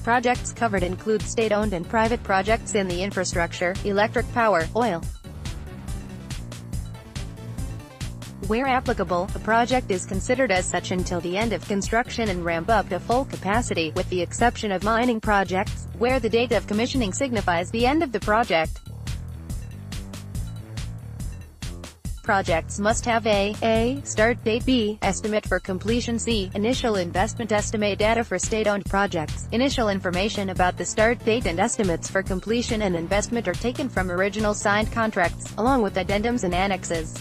Projects covered include state-owned and private projects in the infrastructure, electric power, oil. Where applicable, a project is considered as such until the end of construction and ramp up to full capacity, with the exception of mining projects, where the date of commissioning signifies the end of the project. Projects must have a. Start date, b. Estimate for completion, c. Initial investment estimate. Data for state-owned projects. Initial information about the start date and estimates for completion and investment are taken from original signed contracts, along with addendums and annexes.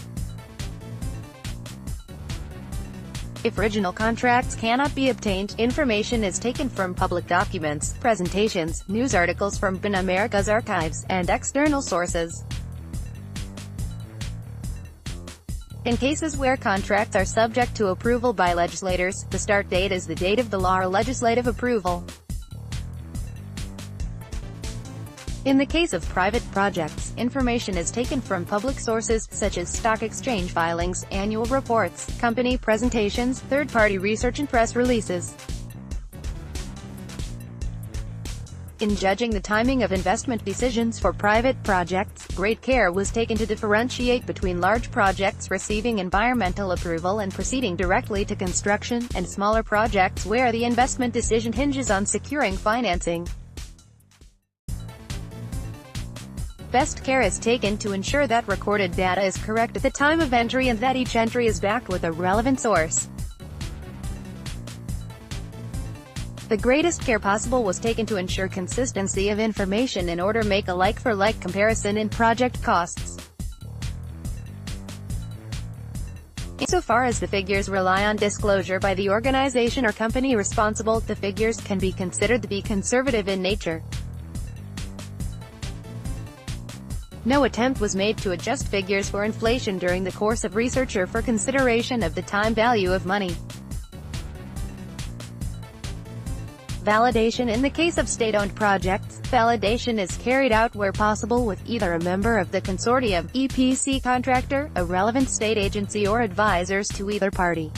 If original contracts cannot be obtained, information is taken from public documents, presentations, news articles from BIN America's archives, and external sources. In cases where contracts are subject to approval by legislators, the start date is the date of the law or legislative approval. In the case of private projects, information is taken from public sources, such as stock exchange filings, annual reports, company presentations, third-party research and press releases. In judging the timing of investment decisions for private projects, great care was taken to differentiate between large projects receiving environmental approval and proceeding directly to construction, and smaller projects where the investment decision hinges on securing financing. Best care is taken to ensure that recorded data is correct at the time of entry and that each entry is backed with a relevant source. The greatest care possible was taken to ensure consistency of information in order to make a like-for-like comparison in project costs. Insofar as the figures rely on disclosure by the organization or company responsible, the figures can be considered to be conservative in nature. No attempt was made to adjust figures for inflation during the course of research or for consideration of the time value of money. Validation. In the case of state-owned projects, validation is carried out where possible with either a member of the consortium, EPC contractor, a relevant state agency or advisors to either party.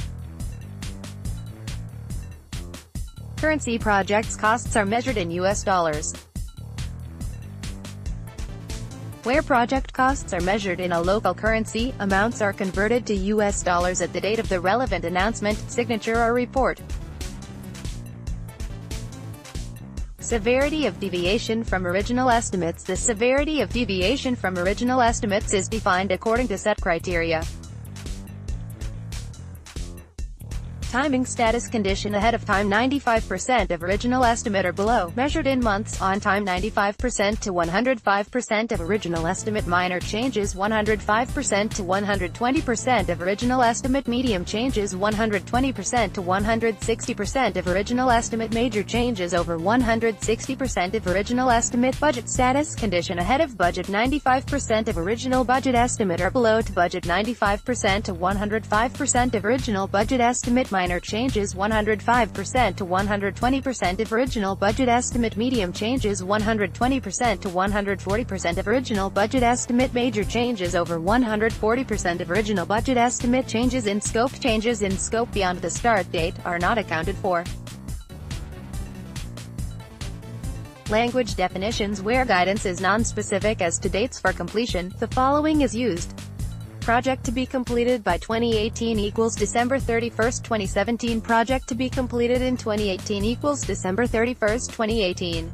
Currency. Projects costs are measured in US dollars. Where project costs are measured in a local currency, amounts are converted to US dollars at the date of the relevant announcement, signature or report. Severity of deviation from original estimates. The severity of deviation from original estimates is defined according to set criteria. Timing. Status condition. Ahead of time 95% of original estimate or below, measured in months. On time 95% to 105% of original estimate. Minor changes 105% to 120% of original estimate. Medium changes 120% to 160% of original estimate. Major changes over 160% of original estimate. Budget status condition. Ahead of budget 95% of original budget estimate or below to budget 95% to 105% of original budget estimate. Minor changes 105% to 120% of original budget estimate. Medium changes 120% to 140% of original budget estimate. Major changes over 140% of original budget estimate. Changes in scope beyond the start date are not accounted for. Language definitions. Where guidance is non-specific as to dates for completion, the following is used. Project to be completed by 2018 equals December 31st, 2017. Project to be completed in 2018 equals December 31st, 2018.